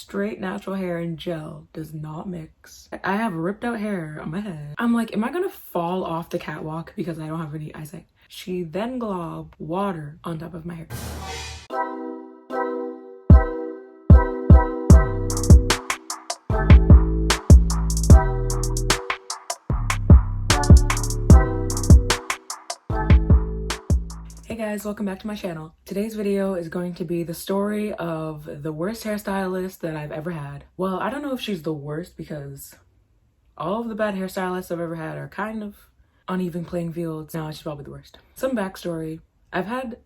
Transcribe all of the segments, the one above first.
straight natural hair and gel does not mix. I have ripped out hair on my head. I'm like, am I gonna fall off the catwalk because I don't have any eyesight? She then globbed water on top of my hair. Hey guys, welcome back to my channel. Today's video is going to be the story of the worst hairstylist that I've ever had. Well, I don't know if she's the worst because all of the bad hairstylists I've ever had are kind of uneven playing fields. Now she's probably the worst. Some backstory. I've had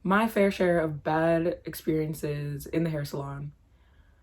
my fair share of bad experiences in the hair salon.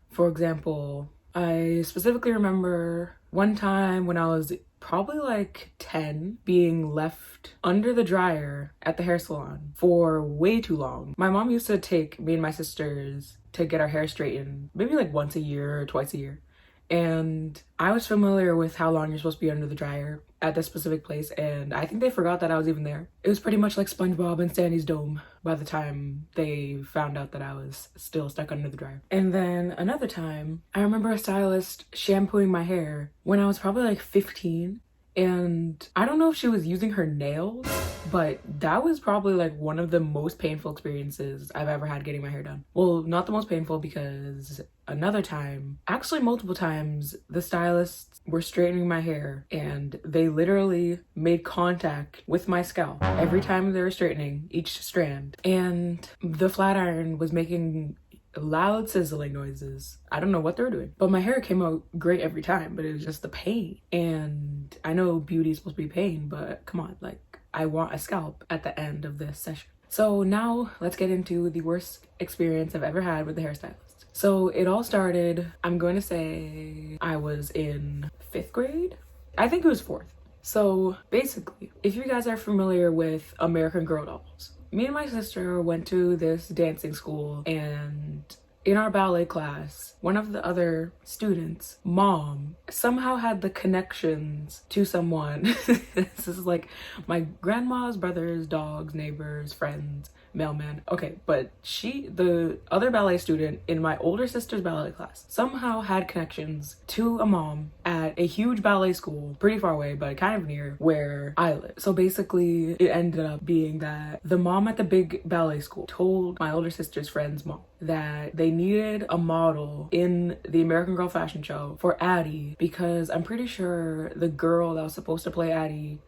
For example, I specifically remember one time when I was probably like 10 being left under the dryer at the hair salon for way too long. My mom used to take me and my sisters to get our hair straightened maybe like once a year or twice a year. And I was familiar with how long you're supposed to be under the dryer at this specific place, and I think they forgot that I was even there. It was pretty much like SpongeBob and Sandy's dome by the time they found out that I was still stuck under the dryer. And then another time, I remember a stylist shampooing my hair when I was probably like 15, and I don't know if she was using her nails, but that was probably like one of the most painful experiences I've ever had getting my hair done. Well, not the most painful, because another time, actually multiple times, the stylists were straightening my hair and they literally made contact with my scalp every time they were straightening each strand, and the flat iron was making loud sizzling noises. I don't know what they were doing, but my hair came out great every time, but it was just the pain. And I know beauty is supposed to be pain, but come on, like, I want a scalp at the end of this session. So now let's get into the worst experience I've ever had with the hairstylist. So it all started, I'm going to say I was in 5th grade. I think it was 4th. So basically, if you guys are familiar with American Girl dolls, me and my sister went to this dancing school, and in our ballet class, one of the other students' mom somehow had the connections to someone. This is like my grandma's brother's dogs, neighbors, friends, mailman. Okay, but the other ballet student in my older sister's ballet class, somehow had connections to a mom at a huge ballet school, pretty far away, but kind of near where I live. So basically, it ended up being that the mom at the big ballet school told my older sister's friend's mom that they needed a model in the American Girl fashion show for Addie, because I'm pretty sure the girl that was supposed to play Addie,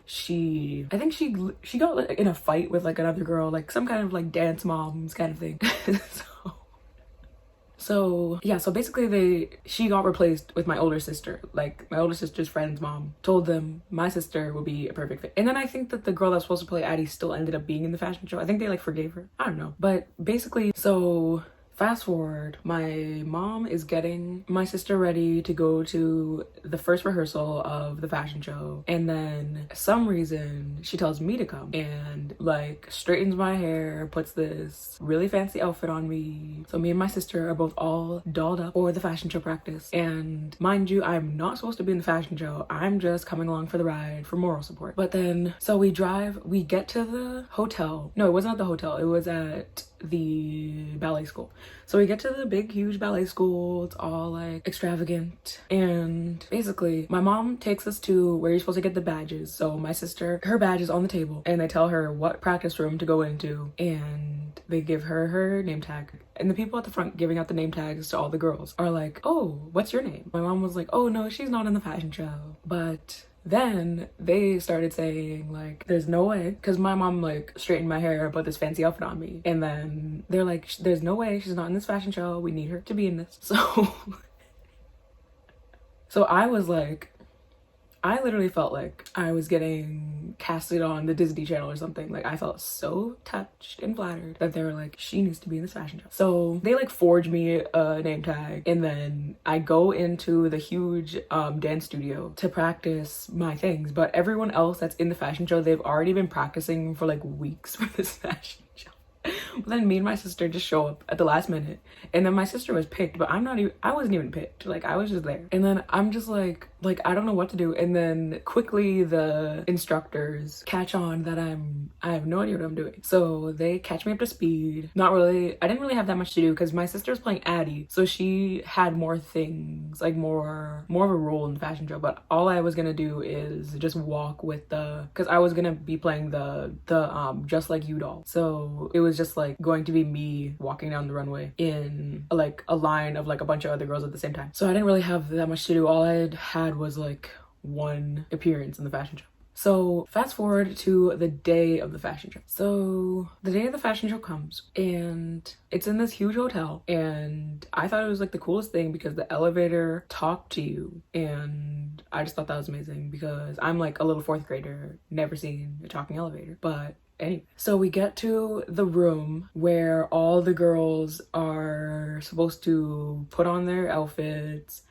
I think she got like in a fight with like another girl, like some kind of like dance moms kind of thing. So yeah, so basically she got replaced with my older sister. Like my older sister's friend's mom told them my sister would be a perfect fit. And then I think that the girl that was supposed to play Addie still ended up being in the fashion show. I think they like forgave her. I don't know. But basically, so fast forward, my mom is getting my sister ready to go to the first rehearsal of the fashion show, and then some reason she tells me to come and like straightens my hair, puts this really fancy outfit on me. So me and my sister are both all dolled up for the fashion show practice, and mind you, I'm not supposed to be in the fashion show. I'm just coming along for the ride for moral support. But then, so we get to the hotel. No, it wasn't at the hotel, it was at the ballet school. So we get to the big huge ballet school. It's all like extravagant, and basically my mom takes us to where you're supposed to get the badges. So my sister, her badge is on the table, and they tell her what practice room to go into, and they give her name tag. And the people at the front giving out the name tags to all the girls are like, oh, what's your name? My mom was like, oh no, she's not in the fashion show. But then they started saying like, there's no way, because my mom like straightened my hair, put this fancy outfit on me, and then they're like, there's no way she's not in this fashion show, we need her to be in this. So I was like, I literally felt like I was getting casted on the Disney Channel or something. Like I felt so touched and flattered that they were like, she needs to be in this fashion show. So they like forged me a name tag, and then I go into the huge dance studio to practice my things. But everyone else that's in the fashion show, they've already been practicing for like weeks for this fashion show. But then me and my sister just show up at the last minute, and then my sister was picked, but I wasn't even picked. Like I was just there, and then I'm just like, Like, I don't know what to do. And then quickly the instructors catch on that I have no idea what I'm doing. So they catch me up to speed. Not really, I didn't really have that much to do because my sister was playing Addie. So she had more things, like more of a role in the fashion show. But all I was gonna do is just walk with because I was gonna be playing the Just Like You doll. So it was just like going to be me walking down the runway in like a line of like a bunch of other girls at the same time. So I didn't really have that much to do. All I had was like one appearance in the fashion show. So fast forward to the day of the fashion show. So the day of the fashion show comes and it's in this huge hotel, and I thought it was like the coolest thing because the elevator talked to you, and I just thought that was amazing because I'm like a little fourth grader, never seen a talking elevator. But anyway, so we get to the room where all the girls are supposed to put on their outfits,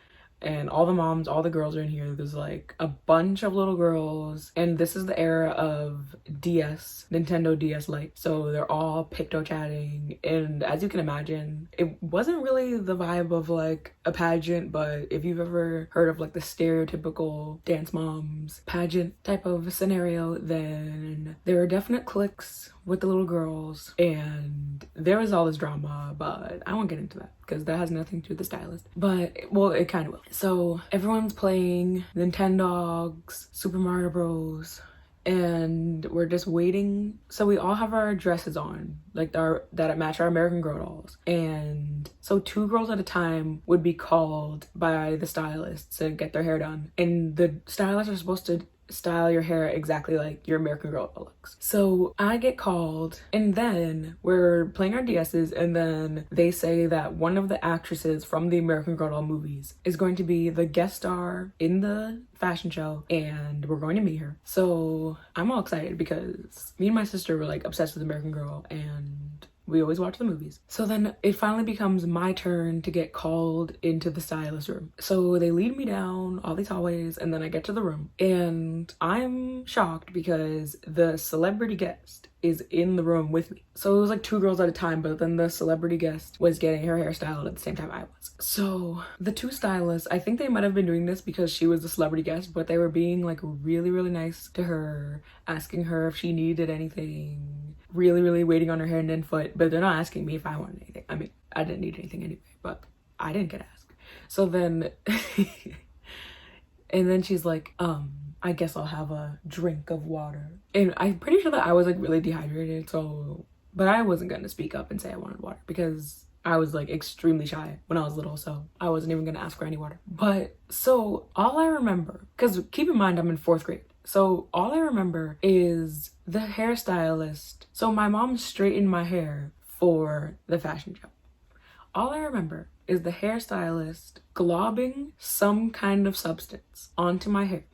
and all the moms, all the girls are in here. There's like a bunch of little girls, and this is the era of DS, Nintendo DS Lite. So they're all picto chatting, and as you can imagine, it wasn't really the vibe of like a pageant, but if you've ever heard of like the stereotypical dance moms pageant type of scenario, then there were definite cliques with the little girls, and there was all this drama, but I won't get into that because that has nothing to do with the stylist. But well, it kind of will. So everyone's playing Nintendogs, Super Mario Bros, and we're just waiting. So we all have our dresses on, like that match our American Girl dolls. And so 2 girls at a time would be called by the stylists to get their hair done. And the stylists are supposed to style your hair exactly like your American Girl looks. So I get called, and then we're playing our DSs, and then they say that one of the actresses from the American Girl doll movies is going to be the guest star in the fashion show, and we're going to meet her. So I'm all excited because me and my sister were like obsessed with American Girl, and we always watch the movies. So then it finally becomes my turn to get called into the stylist room. So they lead me down all these hallways, and then I get to the room, and I'm shocked because the celebrity guest is in the room with me. So it was like 2 girls at a time, but then the celebrity guest was getting her hair styled at the same time I was. So the 2 stylists, I think they might have been doing this because she was the celebrity guest, but they were being like really, really nice to her, asking her if she needed anything, really waiting on her hand and foot, but they're not asking me if I wanted anything. I mean, I didn't need anything anyway, but I didn't get asked. So then and then she's like, I guess I'll have a drink of water. And I'm pretty sure that I was like really dehydrated, so, but I wasn't gonna speak up and say I wanted water because I was like extremely shy when I was little, so I wasn't even gonna ask for any water. But so all I remember, because keep in mind I'm in 4th grade, so all I remember is the hairstylist. So my mom straightened my hair for the fashion show. All I remember is the hairstylist globbing some kind of substance onto my hair.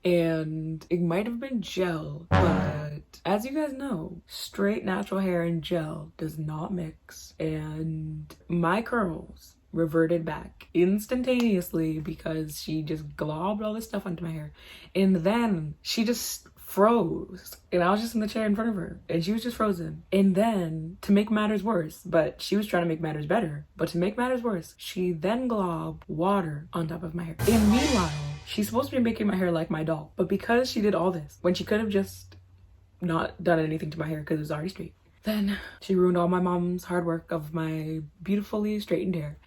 And it might have been gel, but as you guys know, straight natural hair and gel does not mix. And my curls reverted back instantaneously because she just globbed all this stuff onto my hair. And then she just froze, and I was just in the chair in front of her, and she was just frozen. And then, to make matters worse, but she was trying to make matters better, but to make matters worse, she then globbed water on top of my hair. And meanwhile, she's supposed to be making my hair like my doll, but because she did all this when she could have just not done anything to my hair because it was already straight, then she ruined all my mom's hard work of my beautifully straightened hair.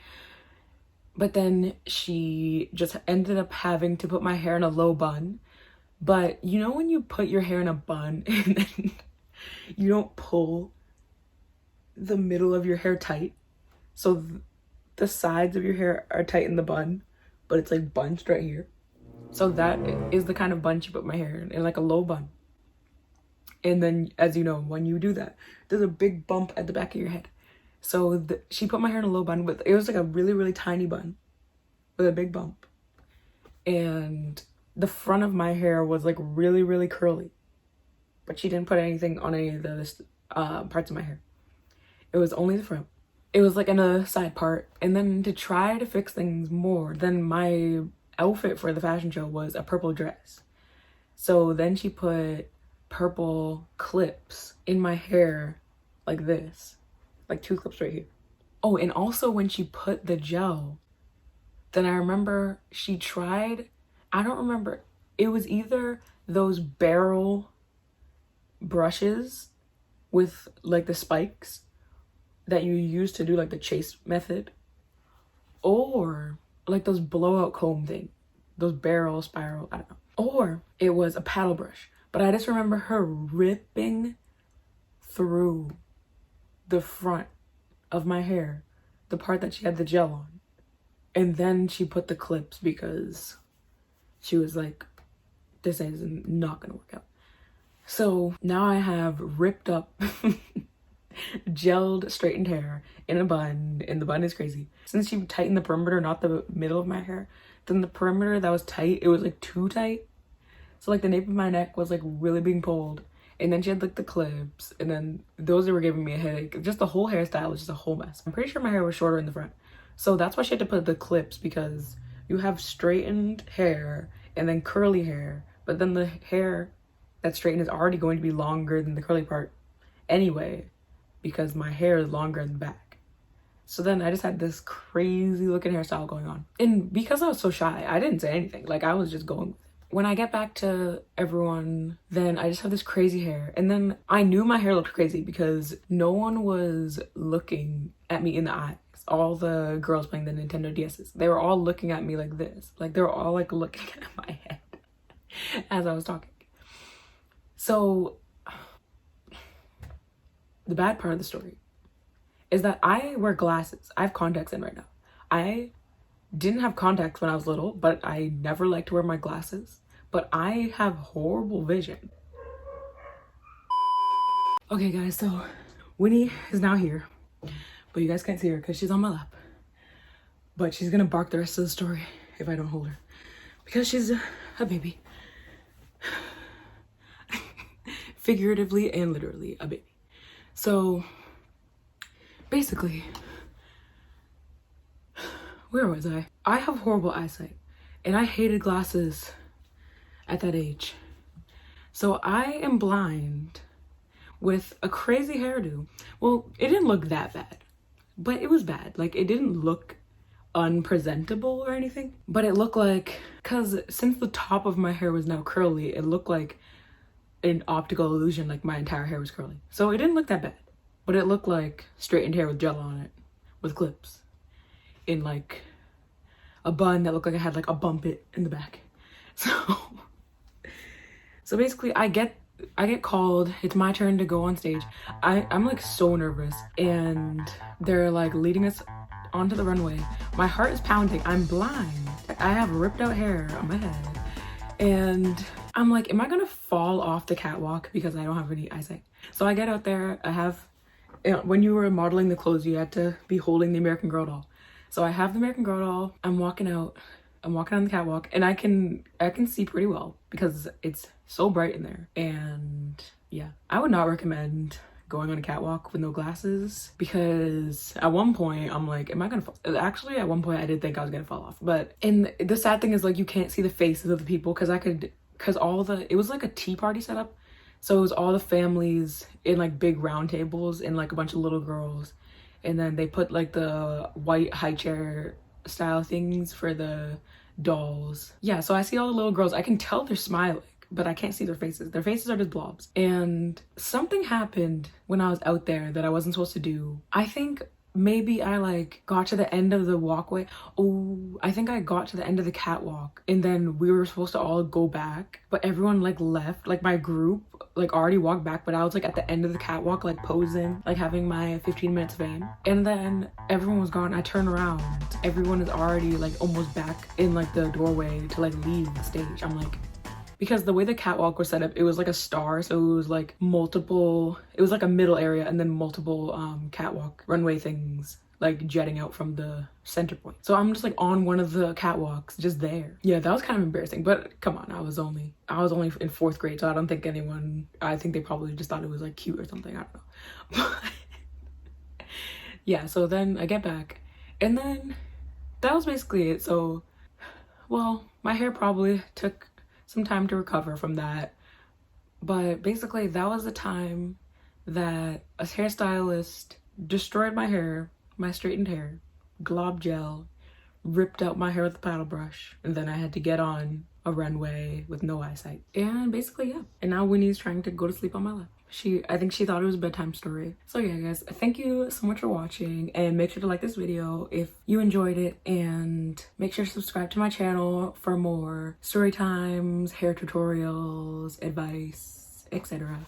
But then she just ended up having to put my hair in a low bun. But you know when you put your hair in a bun and then you don't pull the middle of your hair tight, so the sides of your hair are tight in the bun, but it's like bunched right here. So that is the kind of bun she put my hair in like a low bun. And then, as you know, when you do that, there's a big bump at the back of your head. So she put my hair in a low bun, but it was like a really tiny bun with a big bump. And the front of my hair was like really curly, but she didn't put anything on any of the parts of my hair. It was only the front. It was like in a side part. And then to try to fix things more, then my outfit for the fashion show was a purple dress. So then she put purple clips in my hair like this, like 2 clips right here. Oh, and also when she put the gel Then I remember she tried, I don't remember, it was either those barrel brushes with like the spikes that you use to do like the chase method, or like those blowout comb thing, those barrel spiral, I don't know, or it was a paddle brush. But I just remember her ripping through the front of my hair, the part that she had the gel on, and then she put the clips because she was like, this is not gonna work out. So now I have ripped up gelled straightened hair in a bun, and the bun is crazy. Since she tightened the perimeter, not the middle of my hair, then the perimeter that was tight, it was like too tight. So like the nape of my neck was like really being pulled, and then she had like the clips, and then those were giving me a headache. Just the whole hairstyle was just a whole mess. I'm pretty sure my hair was shorter in the front, so that's why she had to put the clips, because you have straightened hair and then curly hair, but then the hair that's straightened is already going to be longer than the curly part anyway, because my hair is longer in the back. So then I just had this crazy looking hairstyle going on. And because I was so shy, I didn't say anything. Like, I was just going with it. When I get back to everyone, then I just have this crazy hair. And then I knew my hair looked crazy because no one was looking at me in the eyes. All the girls playing the Nintendo DSs, they were all looking at me like this. Like, they were all like looking at my head as I was talking. So the bad part of the story is that I wear glasses. I have contacts in right now. I didn't have contacts when I was little, but I never liked to wear my glasses. But I have horrible vision. Okay guys, so Winnie is now here, but you guys can't see her because she's on my lap. But she's gonna bark the rest of the story if I don't hold her, because she's a baby. Figuratively and literally a baby. So basically, where was I? I have horrible eyesight and I hated glasses at that age. So I am blind with a crazy hairdo. Well, it didn't look that bad, but it was bad. Like, it didn't look unpresentable or anything, but it looked like, because since the top of my hair was now curly, it looked like an optical illusion, like my entire hair was curly. So it didn't look that bad, but it looked like straightened hair with gel on it, with clips, in like a bun that looked like I had like a bump it in the back. So basically I get called, it's my turn to go on stage. I'm like so nervous, and they're like leading us onto the runway. My heart is pounding, I'm blind, I have ripped out hair on my head, and I'm like, am I gonna fall off the catwalk because I don't have any eyesight? So I get out there, I have, when you were modeling the clothes, you had to be holding the American Girl doll. So I have the American Girl doll, I'm walking on the catwalk, and I can see pretty well because it's so bright in there. And yeah, I would not recommend going on a catwalk with no glasses, because at one point I'm like, am I gonna fall? Actually, at one point I did think I was gonna fall off. But, and the sad thing is, like, you can't see the faces of the people, because it was like a tea party setup. So it was all the families in like big round tables and like a bunch of little girls. And then they put like the white high chair style things for the dolls. Yeah, so I see all the little girls. I can tell they're smiling, but I can't see their faces. Their faces are just blobs. And something happened when I was out there that I wasn't supposed to do. I think maybe I like got to the end of the walkway. Oh, I think I got to the end of the catwalk, and then we were supposed to all go back, but everyone like left. Like my group like already walked back, but I was like at the end of the catwalk, like posing, like having my 15 minutes fame. And then everyone was gone. I turned around, everyone is already like almost back in like the doorway to like leave the stage. I'm like, because the way the catwalk was set up, it was like a star, so it was like multiple, it was like a middle area and then multiple catwalk runway things like jetting out from the center point. So I'm just like on one of the catwalks, just there. Yeah, that was kind of embarrassing, but come on, I was only in 4th grade, so I don't think I think they probably just thought it was like cute or something, I don't know. But yeah, so then I get back, and then that was basically it. So, well, my hair probably took some time to recover from that, but basically that was the time that a hairstylist destroyed my hair, my straightened hair, glob gel, ripped out my hair with a paddle brush, and then I had to get on a runway with no eyesight. And basically, yeah. And now Winnie's trying to go to sleep on my lap. I think she thought it was a bedtime story. So yeah, guys, thank you so much for watching, and make sure to like this video if you enjoyed it, and make sure to subscribe to my channel for more story times, hair tutorials, advice, etc.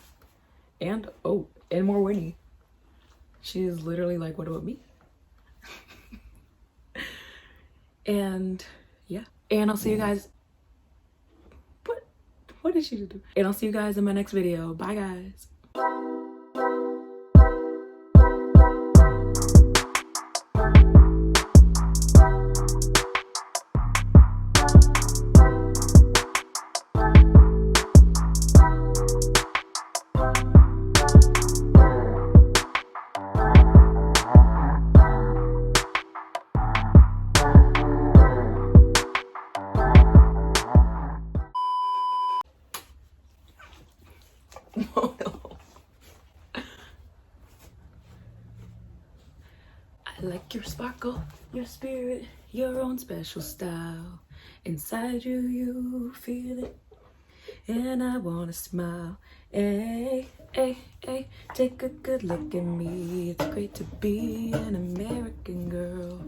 And oh, and more Winnie. She is literally like, what about me? And yeah, and I'll see you guys. What did she do? And I'll see you guys in my next video. Bye, guys. Oh no. I like your sparkle, your spirit, your own special style. Inside you, you feel it, and I wanna smile. Hey, hey, hey, take a good look at me. It's great to be an American girl.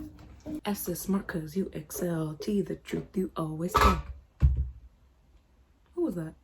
S is smart cause you excel. T the truth you always tell. Who was that?